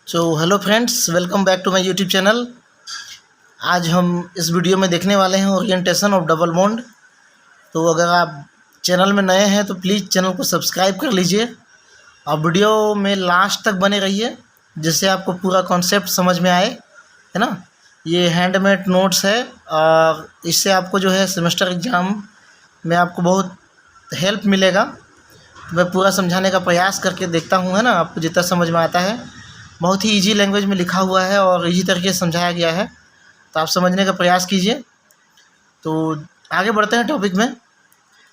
Hello friends, welcome back to my YouTube channel. आज हम इस वीडियो में देखने वाले हैं ओरिएंटेशन ऑफ डबल बॉन्ड। तो अगर आप चैनल में नए हैं तो प्लीज़ चैनल को सब्सक्राइब कर लीजिए और वीडियो में लास्ट तक बने रहिए, जिससे आपको पूरा कॉन्सेप्ट समझ में आए, है ना। ये हैंडमेड नोट्स है और इससे आपको जो है सेमेस्टर एग्ज़ाम में आपको बहुत हेल्प मिलेगा। मैं पूरा समझाने का प्रयास करके देखता हूँ, है ना, आपको जितना समझ में आता है। बहुत ही इजी लैंग्वेज में लिखा हुआ है और इजी तरीके से समझाया गया है, तो आप समझने का प्रयास कीजिए। तो आगे बढ़ते हैं टॉपिक में,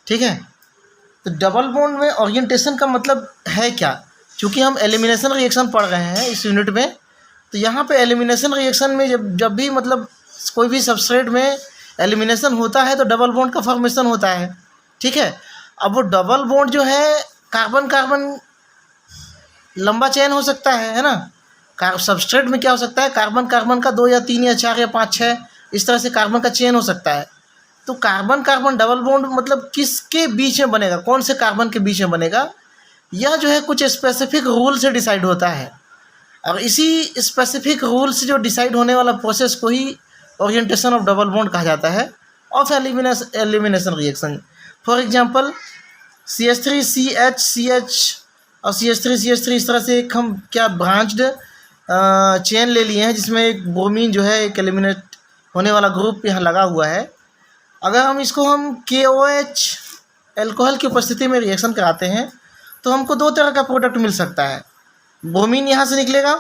ठीक है। तो डबल बॉन्ड में ओरिएंटेशन का मतलब है क्या? क्योंकि हम एलिमिनेशन रिएक्शन पढ़ रहे हैं इस यूनिट में, तो यहाँ पे एलिमिनेशन रिएक्शन में जब भी मतलब कोई भी सबस्ट्रेट में एलिमिनेशन होता है तो डबल बॉन्ड का फॉर्मेशन होता है, ठीक है। अब वो डबल बॉन्ड जो है कार्बन कार्बन लंबा चेन हो सकता है ना। सबस्ट्रेट में क्या हो सकता है, कार्बन कार्बन का 2 या 3 या 4 या 5 6 इस तरह से कार्बन का चेन हो सकता है। तो कार्बन कार्बन डबल बॉन्ड मतलब किसके बीच में बनेगा, कौन से कार्बन के बीच में बनेगा, यह जो है कुछ स्पेसिफिक रूल से डिसाइड होता है। और इसी स्पेसिफिक रूल से जो डिसाइड होने वाला प्रोसेस को ही ओरिएंटेशन ऑफ डबल बॉन्ड कहा जाता है, of elimination reaction. For example CH3CH और CH3 इस तरह से एक हम क्या ब्रांच्ड चेन ले लिए हैं, जिसमें एक ब्रोमीन जो है एक एलिमिनेट होने वाला ग्रुप यहाँ लगा हुआ है। अगर हम इसको हम KOH एल्कोहल की उपस्थिति में रिएक्शन कराते हैं तो हमको 2 तरह का प्रोडक्ट मिल सकता है। ब्रोमीन यहाँ से निकलेगा,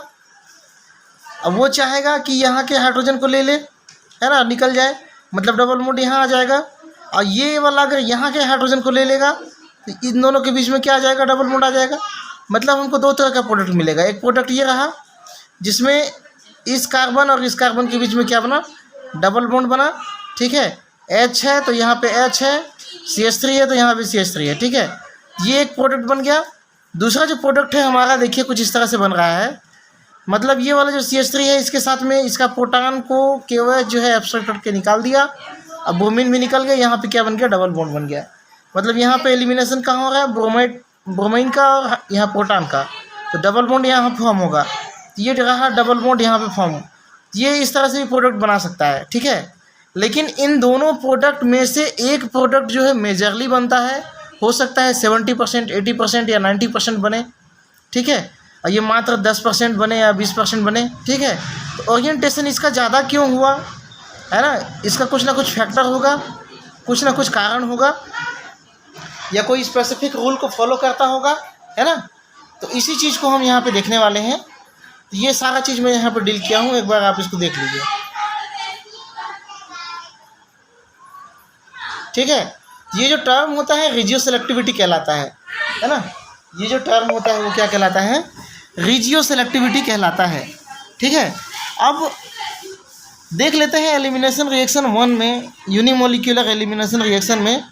अब वो चाहेगा कि यहाँ के हाइड्रोजन को ले ले, है ना, निकल जाए, मतलब डबल बॉन्ड यहाँ आ जाएगा। और ये वाला अगर यहाँ के हाइड्रोजन को ले लेगा तो इन दोनों के बीच में क्या आ जाएगा, डबल बॉन्ड आ जाएगा। मतलब हमको 2 तरह का प्रोडक्ट मिलेगा। एक प्रोडक्ट ये रहा जिसमें इस कार्बन और इस कार्बन के बीच में क्या बना, डबल बॉन्ड बना, ठीक है। H है तो यहाँ पे H है, CH3 है तो यहाँ पे CH3 है, ठीक है। ये एक प्रोडक्ट बन गया। दूसरा जो प्रोडक्ट है हमारा, देखिए कुछ इस तरह से बन रहा है। मतलब ये वाला जो CH3 है इसके साथ में इसका प्रोटॉन को KOH जो है एब्स्ट्रैक्ट करके निकाल दिया। अब ब्रोमीन भी निकल गया, यहाँ पे क्या बन गया, डबल बॉन्ड बन गया। मतलब यहाँ पे एलिमिनेशन कहाँ हो रहा है, ब्रोमीन का और यहाँ प्रोटॉन का, तो डबल बॉन्ड यहाँ फॉर्म होगा। ये रहा डबल बॉन्ड यहाँ पे फॉर्म। ये इस तरह से भी प्रोडक्ट बना सकता है, ठीक है। लेकिन इन दोनों प्रोडक्ट में से एक प्रोडक्ट जो है मेजरली बनता है, हो सकता है 70%, 80% या 90% बने, ठीक है। और ये मात्र 10% बने या 20% बने, ठीक है। तो ओरिएंटेशन इसका ज़्यादा क्यों हुआ, है ना, इसका कुछ ना कुछ फैक्टर होगा, कुछ ना कुछ कारण होगा, या कोई स्पेसिफिक रूल को फॉलो करता होगा, है ना। तो इसी चीज़ को हम यहाँ पे देखने वाले हैं। तो ये सारा चीज़ मैं यहाँ पे डील किया हूँ, एक बार आप इसको देख लीजिए, ठीक है। ये जो टर्म होता है रिजियो सेलेक्टिविटी कहलाता है ना। ये जो टर्म होता है वो क्या कहलाता है, रिजियो सेलेक्टिविटी कहलाता है, ठीक है। अब देख लेते हैं एलिमिनेशन रिएक्शन 1 में, यूनिमोलिक्यूलर एलिमिनेशन रिएक्शन में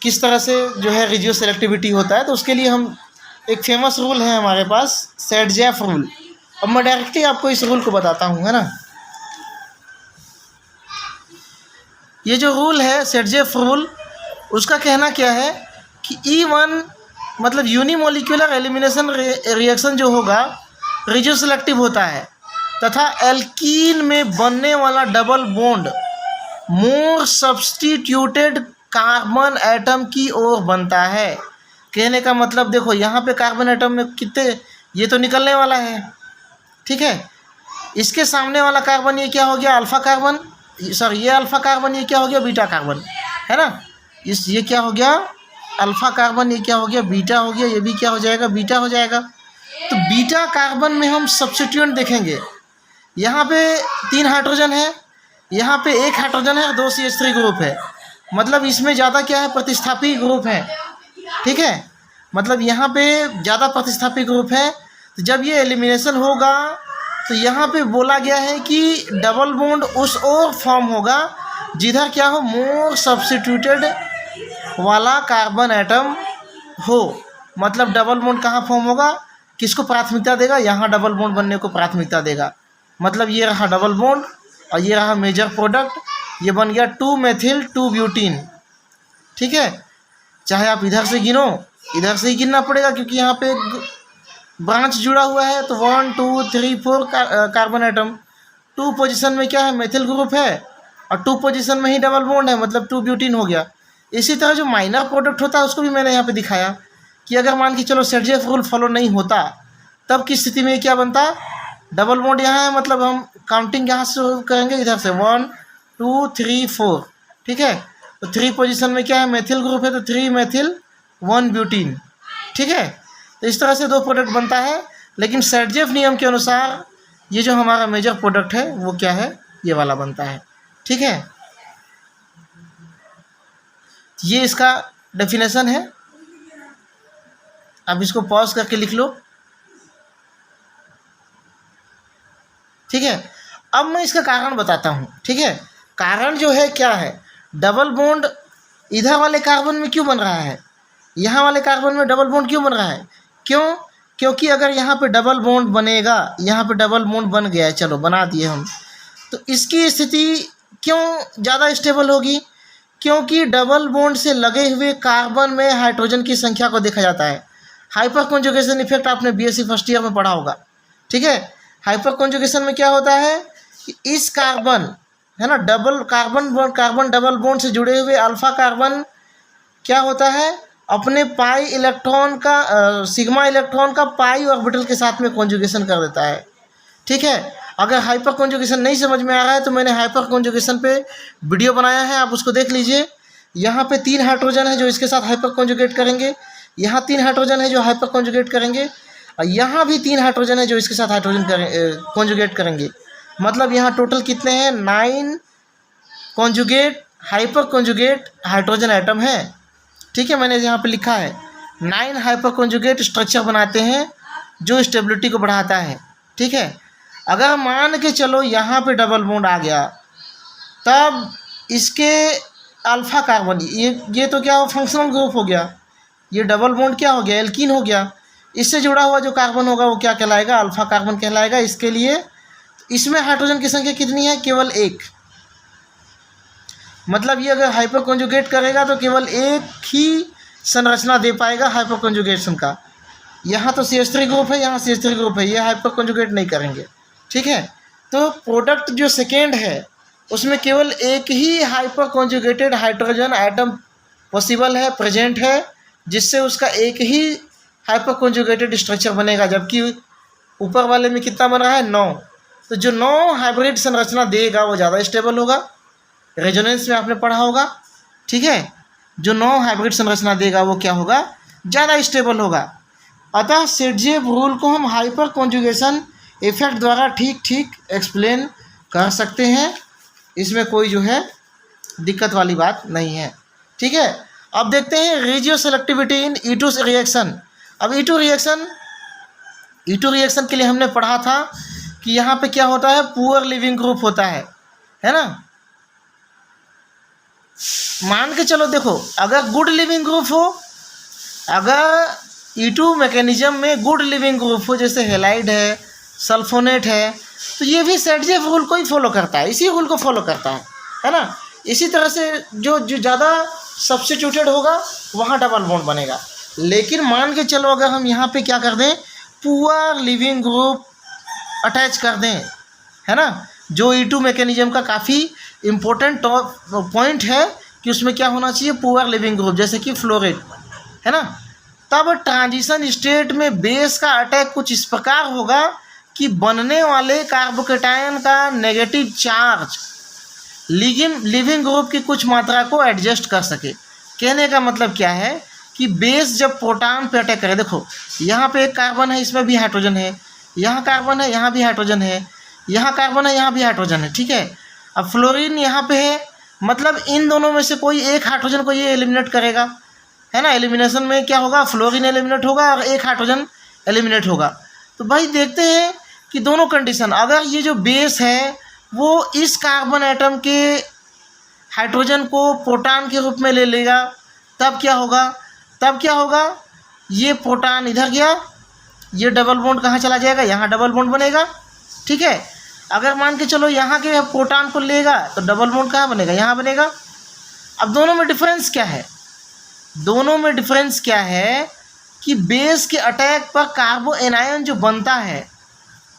किस तरह से जो है रिजियो सेलेक्टिविटी होता है। तो उसके लिए हम एक फेमस रूल है हमारे पास, सेडजेफ रूल। अब मैं डायरेक्टली आपको इस रूल को बताता हूँ, है ना। ये जो रूल है सेडजेफ रूल, उसका कहना क्या है कि E1 मतलब यूनिमोलिक्यूलर एलिमिनेशन रिएक्शन जो होगा रिजियो सेलेक्टिव होता है, तथा एल्कीन में बनने वाला डबल बॉन्ड मोर सब्स्टिट्यूटेड कार्बन एटम की ओर बनता है। कहने का मतलब देखो, यहाँ पे कार्बन एटम में कितने, ये तो निकलने वाला है, ठीक है। इसके सामने वाला कार्बन ये क्या हो गया, अल्फा कार्बन, सॉरी ये अल्फा कार्बन, ये क्या हो गया, बीटा कार्बन, है ना। ये क्या हो गया, अल्फा कार्बन, ये क्या हो गया, बीटा हो गया, ये भी क्या हो जाएगा, बीटा हो जाएगा। तो बीटा कार्बन में हम सब्स्टिट्यूएंट देखेंगे, यहाँ पे 3 हाइड्रोजन है, यहाँ पे 1 हाइड्रोजन है और 2 CH3 ग्रुप है। मतलब इसमें ज़्यादा क्या है, प्रतिस्थापी ग्रुप है, ठीक है। मतलब यहाँ पे ज़्यादा प्रतिस्थापी ग्रुप है। तो जब ये एलिमिनेशन होगा तो यहाँ पे बोला गया है कि डबल बॉन्ड उस ओर फॉर्म होगा जिधर क्या हो, मोर सब्स्टिट्यूटेड वाला कार्बन एटम हो। मतलब डबल बॉन्ड कहाँ फॉर्म होगा, किसको प्राथमिकता देगा, यहाँ डबल बॉन्ड बनने को प्राथमिकता देगा। मतलब ये रहा डबल बॉन्ड और ये रहा मेजर प्रोडक्ट, ये बन गया 2-मेथिल 2-ब्यूटीन, ठीक है। चाहे आप इधर से गिनो, इधर से ही गिनना पड़ेगा क्योंकि यहाँ पे ब्रांच जुड़ा हुआ है तो 1 2 3 4 कार्बन एटम। 2 पोजीशन में क्या है, मेथिल ग्रुप है, और 2 पोजीशन में ही डबल बॉन्ड है, मतलब 2 ब्यूटीन हो गया। इसी तरह जो माइनर प्रोडक्ट होता है उसको भी मैंने यहाँ पे दिखाया कि अगर मान के चलो सेटजेफ रूल फॉलो नहीं होता तब की स्थिति में क्या बनता, डबल बॉन्ड यहाँ है, मतलब हम काउंटिंग यहाँ से करेंगे इधर से 1 2 3 4, ठीक है। तो 3 पोजीशन में क्या है, मेथिल ग्रुप है, तो 3 मेथिल 1 ब्यूटीन, ठीक है। तो इस तरह से 2 प्रोडक्ट बनता है। लेकिन सेटजेफ नियम के अनुसार ये जो हमारा मेजर प्रोडक्ट है वो क्या है, ये वाला बनता है, ठीक है। ये इसका डेफिनेशन है, अब इसको पॉज करके लिख लो, ठीक है। अब मैं इसका कारण बताता हूँ, ठीक है। कारण जो है क्या है, डबल बॉन्ड इधर वाले कार्बन में क्यों बन रहा है, यहाँ वाले कार्बन में डबल बॉन्ड क्यों बन रहा है, क्यों, क्योंकि अगर यहाँ पे डबल बॉन्ड बनेगा, यहाँ पे डबल बॉन्ड बन गया है, चलो बना दिए हम, तो इसकी स्थिति क्यों ज़्यादा स्टेबल होगी, क्योंकि डबल बॉन्ड से लगे हुए कार्बन में हाइड्रोजन की संख्या को देखा जाता है। हाइपर कॉन्जुगेशन इफेक्ट आपने बीएससी फर्स्ट ईयर में पढ़ा होगा, ठीक है। हाइपर कॉन्जुगेशन में क्या होता है कि इस कार्बन है ना, डबल कार्बन डबल बॉन्ड से जुड़े हुए अल्फा कार्बन क्या होता है, अपने पाई इलेक्ट्रॉन का सिग्मा इलेक्ट्रॉन का पाई ऑर्बिटल के साथ में कॉन्जुगेशन कर देता है, ठीक है। अगर हाइपर कॉन्जुगेशन नहीं समझ में आ रहा है तो मैंने हाइपर कॉन्जुगेशन पे वीडियो बनाया है, आप उसको देख लीजिए। यहाँ पे 3 हाइड्रोजन है जो इसके साथ हाइपर कॉन्जुगेट करेंगे, यहाँ 3 हाइड्रोजन है जो हाइपर कॉन्जुगेट करेंगे, और यहाँ भी 3 हाइड्रोजन है जो इसके साथ हाइड्रोजन कॉन्जुगेट करेंगे। मतलब यहाँ टोटल कितने हैं, 9 conjugate hyper conjugate hydrogen atom है, ठीक है। मैंने यहाँ पे लिखा है 9 हाइपर कॉन्जुगेट स्ट्रक्चर बनाते हैं जो स्टेबिलिटी को बढ़ाता है, ठीक है। अगर मान के चलो यहाँ पे डबल बॉन्ड आ गया तब इसके अल्फा कार्बन, ये तो क्या हो, फंक्शनल ग्रुप हो गया, ये डबल बॉन्ड क्या हो गया, एल्कीन हो गया। इससे जुड़ा हुआ जो कार्बन होगा वो क्या कहलाएगा, अल्फा कार्बन कहलाएगा। इसके लिए इसमें हाइड्रोजन की संख्या कितनी है, केवल 1। मतलब ये अगर हाइपर कॉन्जुगेट करेगा तो केवल एक ही संरचना दे पाएगा हाइपर कॉन्जुगेशन का। यहाँ तो CH3 ग्रुप है, यहाँ CH3 ग्रुप है, ये हाइपर कॉन्जुगेट नहीं करेंगे, ठीक है। तो प्रोडक्ट जो सेकेंड है उसमें केवल एक ही hyper conjugated hydrogen atom possible है, प्रेजेंट है, जिससे उसका एक ही हाइपर कॉन्जुगेटेड स्ट्रक्चर बनेगा। जबकि ऊपर वाले में कितना बन रहा है, 9। तो जो 9 हाइब्रिड संरचना देगा वो ज़्यादा स्टेबल होगा, रेजोनेंस में आपने पढ़ा होगा, ठीक है। जो 9 हाइब्रिड संरचना देगा वो क्या होगा, ज़्यादा स्टेबल होगा। अतः सेटजेफ रूल को हम हाइपर कॉन्जुगेशन इफेक्ट द्वारा ठीक एक्सप्लेन कर सकते हैं, इसमें कोई जो है दिक्कत वाली बात नहीं है, ठीक है। अब देखते हैं रेजियो सेलेक्टिविटी इन E2 रिएक्शन। अब E2 रिएक्शन के लिए हमने पढ़ा था कि यहाँ पे क्या होता है, पुअर लिविंग ग्रुप होता है ना। मान के चलो देखो, अगर गुड लिविंग ग्रुप हो, अगर E2 मैकेनिज्म में गुड लिविंग ग्रुप हो, जैसे हेलाइड है, सल्फोनेट है, तो ये भी सेटजेफ रूल को ही फॉलो करता है, इसी रूल को फॉलो करता है ना। इसी तरह से जो ज़्यादा सब्स्टिट्यूटेड होगा वहाँ डबल बॉन्ड बनेगा। लेकिन मान के चलो अगर हम यहाँ पे क्या कर दें, पुअर लिविंग ग्रुप अटैच कर दें, है ना, जो E2 मैकेनिज्म का काफ़ी इम्पोर्टेंट पॉइंट है कि उसमें क्या होना चाहिए, पुअर लिविंग ग्रुप, जैसे कि फ्लोरेट, है ना। तब ट्रांजिशन स्टेट में बेस का अटैक कुछ इस प्रकार होगा कि बनने वाले कार्बोकेटायन का नेगेटिव चार्ज लिविंग ग्रुप की कुछ मात्रा को एडजस्ट कर सके। कहने का मतलब क्या है कि बेस जब प्रोटॉन पे अटैक करे, देखो यहाँ पे एक कार्बन है, इसमें भी हाइड्रोजन है, यहाँ कार्बन है, यहाँ भी हाइड्रोजन है, यहाँ कार्बन है, यहाँ भी हाइड्रोजन है, ठीक है। अब फ्लोरीन यहाँ पे है, मतलब इन दोनों में से कोई एक हाइड्रोजन को ये एलिमिनेट करेगा, है ना। एलिमिनेशन में क्या होगा, फ्लोरीन एलिमिनेट होगा और एक हाइड्रोजन एलिमिनेट होगा। तो भाई देखते हैं कि दोनों कंडीशन, अगर ये जो बेस है वो इस कार्बन एटम के हाइड्रोजन को प्रोटॉन के रूप में ले लेगा, तब क्या होगा, ये प्रोटॉन इधर गया, ये डबल बॉन्ड कहाँ चला जाएगा, यहाँ डबल बॉन्ड बनेगा, ठीक है। अगर मान के चलो यहाँ के प्रोटॉन को लेगा तो डबल बॉन्ड कहाँ बनेगा, यहाँ बनेगा। अब दोनों में डिफरेंस क्या है, कि बेस के अटैक पर कार्बो एनायन जो बनता है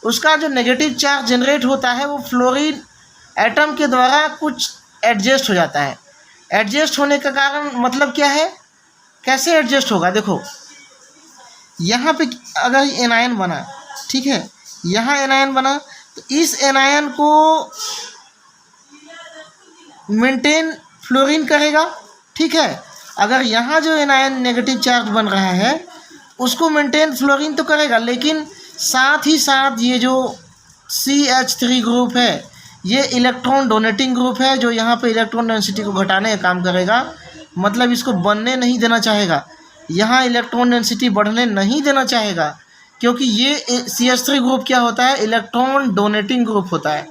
उसका जो नेगेटिव चार्ज जनरेट होता है वो फ्लोरीन एटम के द्वारा कुछ एडजस्ट हो जाता है। एडजस्ट होने का कारण मतलब क्या है, कैसे एडजस्ट होगा, देखो यहाँ पे अगर एनायन बना, ठीक है, यहाँ एनायन बना तो इस एनायन को मेंटेन फ्लोरीन करेगा, ठीक है। अगर यहाँ जो एनायन नेगेटिव चार्ज बन रहा है उसको मेंटेन फ्लोरीन तो करेगा, लेकिन साथ ही साथ ये जो CH3 ग्रुप है ये इलेक्ट्रॉन डोनेटिंग ग्रुप है, जो यहाँ पे इलेक्ट्रॉन डेंसिटी को घटाने का काम करेगा, मतलब इसको बनने नहीं देना चाहेगा, यहाँ इलेक्ट्रॉन डेंसिटी बढ़ने नहीं देना चाहेगा, क्योंकि ये CH3 ग्रुप क्या होता है, इलेक्ट्रॉन डोनेटिंग ग्रुप होता है,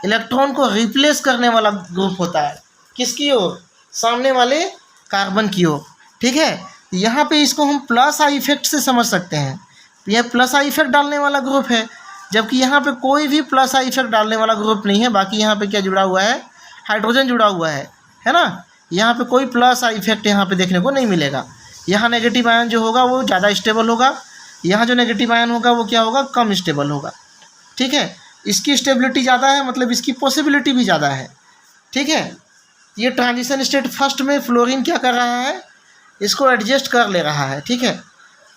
इलेक्ट्रॉन को रिप्लेस करने वाला ग्रुप होता है, किसकी ओर, सामने वाले कार्बन की ओर, ठीक है। यहाँ पे इसको हम प्लस आई इफेक्ट से समझ सकते हैं, यह प्लस आई इफेक्ट डालने वाला ग्रुप है, जबकि यहाँ पे कोई भी प्लस आई इफेक्ट डालने वाला ग्रुप नहीं है। बाकी यहाँ पे क्या जुड़ा हुआ है, हाइड्रोजन जुड़ा हुआ है ना। यहाँ पे कोई प्लस आई इफेक्ट यहाँ पे देखने को नहीं मिलेगा। यहाँ नेगेटिव आयन जो होगा वो ज़्यादा स्टेबल होगा, यहाँ जो नेगेटिव आयन होगा वो क्या होगा, कम स्टेबल होगा, ठीक है। इसकी स्टेबिलिटी ज़्यादा है, मतलब इसकी पॉसिबिलिटी भी ज़्यादा है, ठीक है। ये ट्रांजिशन स्टेट फर्स्ट में फ्लोरीन क्या कर रहा है, इसको एडजस्ट कर ले रहा है, ठीक है।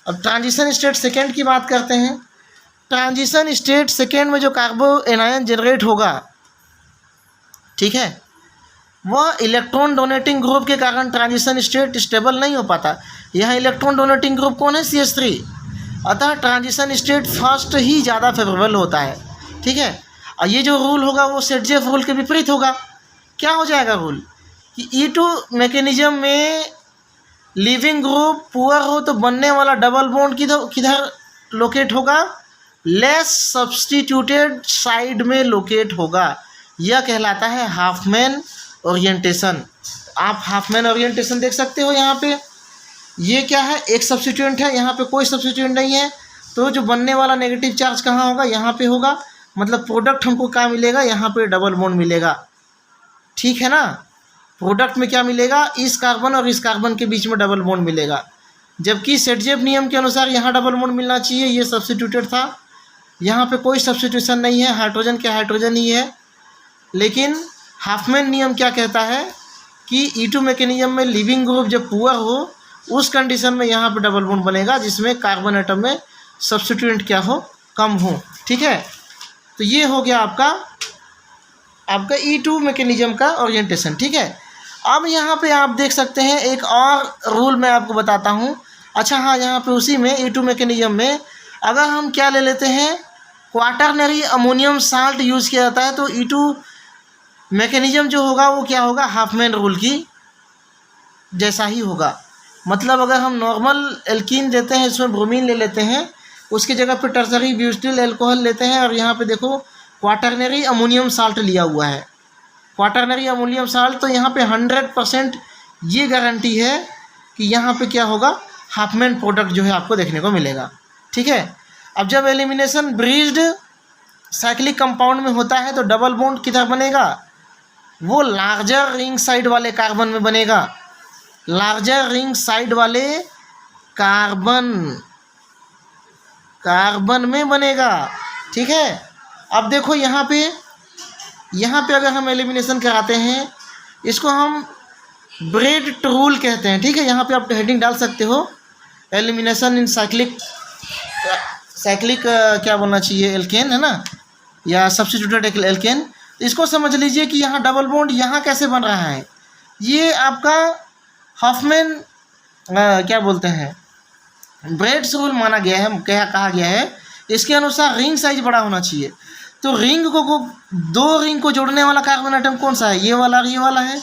अब ट्रांजिशन स्टेट सेकेंड की बात करते हैं। ट्रांजिशन स्टेट सेकेंड में जो कार्बो एनायन जनरेट होगा, ठीक है, वह इलेक्ट्रॉन डोनेटिंग ग्रुप के कारण ट्रांजिशन स्टेट स्टेबल नहीं हो पाता। यहाँ इलेक्ट्रॉन डोनेटिंग ग्रुप कौन है, CH3, अतः ट्रांजिशन स्टेट फर्स्ट ही ज़्यादा फेवरेबल होता है, ठीक है। और ये जो रूल होगा वो सेटजेफ रूल के विपरीत होगा। क्या हो जाएगा रूल कि E2 मैकेनिज्म में लिविंग ग्रुप पुअर हो तो बनने वाला डबल बॉन्ड किधर लोकेट होगा, लेस सब्स्टिट्यूटेड साइड में लोकेट होगा। यह कहलाता है हाफमैन ओरिएंटेशन। आप हाफमैन ओरिएंटेशन देख सकते हो यहाँ पे, ये क्या है, एक सब्स्टिट्यूएंट है, यहाँ पे कोई सब्स्टिट्यूएंट नहीं है, तो जो बनने वाला नेगेटिव चार्ज कहाँ होगा, यहाँ पे होगा, मतलब प्रोडक्ट हमको क्या मिलेगा, यहाँ पे डबल बॉन्ड मिलेगा, ठीक है ना। प्रोडक्ट में क्या मिलेगा, इस कार्बन और इस कार्बन के बीच में डबल बॉन्ड मिलेगा, जबकि सेटजेफ नियम के अनुसार यहाँ डबल बॉन्ड मिलना चाहिए, ये सब्स्टिट्यूटेड था, यहाँ पे कोई सब्स्टिट्यूशन नहीं है, हाइड्रोजन के हाइड्रोजन ही है। लेकिन हाफमैन नियम क्या कहता है कि E2 मैकेनिज्म में लिविंग ग्रुप जब पुअर हो उस कंडीशन में यहाँ पे डबल बॉन्ड बनेगा, जिसमें कार्बन एटम में सब्स्टिट्यूएंट क्या हो, कम हो, ठीक है। तो ये हो गया आपका E2 मैकेनिज्म का ओरिएंटेशन, ठीक है। अब यहाँ पे आप देख सकते हैं एक और रूल मैं आपको बताता हूँ। अच्छा हाँ, यहाँ पे उसी में E2 मैकेनिज्म में अगर हम क्या ले लेते हैं, क्वाटरनरी अमोनियम साल्ट यूज़ किया जाता है, तो E2 मैकेनिज्म जो होगा वो क्या होगा, हाफमैन रूल की जैसा ही होगा। मतलब अगर हम नॉर्मल एल्कीन लेते हैं, इसमें ब्रोमीन ले लेते हैं, उसकी जगह पे टर्सरी ब्यूटिल अल्कोहल लेते हैं, और यहाँ पे देखो क्वाटरनरी अमोनियम साल्ट लिया हुआ है। क्वाटरनरी अमोनियम साल्ट, तो यहाँ पे 100% ये गारंटी है कि यहाँ पे क्या होगा, हाफमैन प्रोडक्ट जो है आपको देखने को मिलेगा, ठीक है। अब जब एलिमिनेशन ब्रीज्ड साइक्लिक कंपाउंड में होता है तो डबल बॉन्ड किधर बनेगा, वो लार्जर रिंग साइड वाले कार्बन में बनेगा, लार्जर रिंग साइड वाले कार्बन में बनेगा, ठीक है। अब देखो यहाँ पे अगर हम एलिमिनेशन कराते हैं, इसको हम ब्रेड रूल कहते हैं, ठीक है। यहाँ पे आप हेडिंग डाल सकते हो, एलिमिनेशन इन साइक्लिक क्या बोलना चाहिए, एल्केन है ना, या सब्स्टिट्यूटेड एल्केन। इसको समझ लीजिए कि यहाँ डबल बॉन्ड यहाँ कैसे बन रहा है, ये आपका हाफमैन क्या बोलते हैं, ब्रेड्स रूल माना गया है, कहा गया है। इसके अनुसार रिंग साइज बड़ा होना चाहिए, तो रिंग को दो रिंग को जोड़ने वाला कार्बन आइटम कौन सा है, ये वाला है,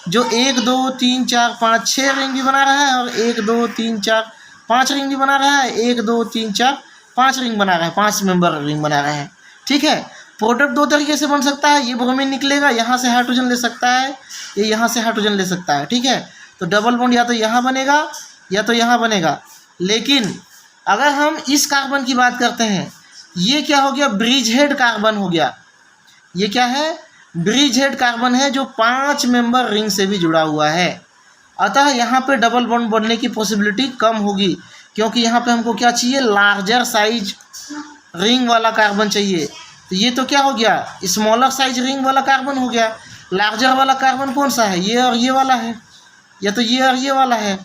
जो 1 2 3 4 5 6 रिंग भी बना रहा है, और 1 2 3 4 5 रिंग भी बना रहा है, 1 2 3 4 5 रिंग बना रहा है, 5 मेंबर रिंग बना रहे हैं, ठीक है। प्रोडक्ट दो तरीके से बन सकता है, ये ब्रोमीन निकलेगा, यहाँ से हाइड्रोजन ले सकता है, ये यहाँ से हाइड्रोजन ले सकता है, ठीक है। तो डबल बॉन्ड या तो यहाँ बनेगा या तो यहाँ बनेगा। लेकिन अगर हम इस कार्बन की बात करते हैं, ये क्या हो गया, ब्रिज हेड कार्बन हो गया। ये क्या है, ब्रिज हेड कार्बन है, जो 5 मेंबर रिंग से भी जुड़ा हुआ है। अतः यहाँ पे डबल बॉन्ड बनने की पॉसिबिलिटी कम होगी, क्योंकि यहाँ पे हमको क्या चाहिए, लार्जर साइज रिंग वाला कार्बन चाहिए। तो ये तो क्या हो गया, स्मॉलर साइज रिंग वाला कार्बन हो गया। लार्जर वाला कार्बन कौन सा है, ये और ये वाला है, या तो ये और ये वाला है,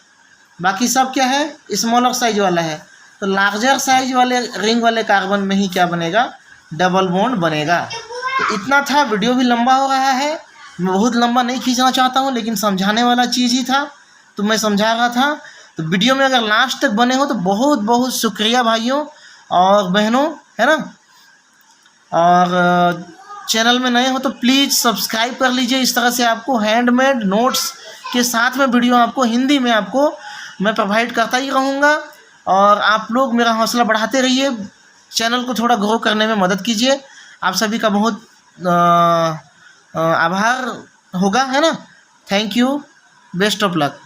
बाकी सब क्या है, स्मॉलर साइज वाला है। तो लार्जर साइज वाले रिंग वाले कार्बन में ही क्या बनेगा, डबल बॉन्ड बनेगा। तो इतना था, वीडियो भी लंबा हो रहा है, मैं बहुत लंबा नहीं खींचना चाहता हूँ, लेकिन समझाने वाला चीज़ ही था तो मैं समझा रहा था। तो वीडियो में अगर लास्ट तक बने हो तो बहुत बहुत शुक्रिया भाइयों और बहनों, है ना। और चैनल में नए हो तो प्लीज़ सब्सक्राइब कर लीजिए। इस तरह से आपको हैंडमेड नोट्स के साथ में वीडियो आपको हिंदी में आपको मैं प्रोवाइड करता ही रहूँगा। और आप लोग मेरा हौसला बढ़ाते रहिए, चैनल को थोड़ा ग्रो करने में मदद कीजिए। आप सभी का बहुत आभार होगा, है ना। Thank you, best of luck.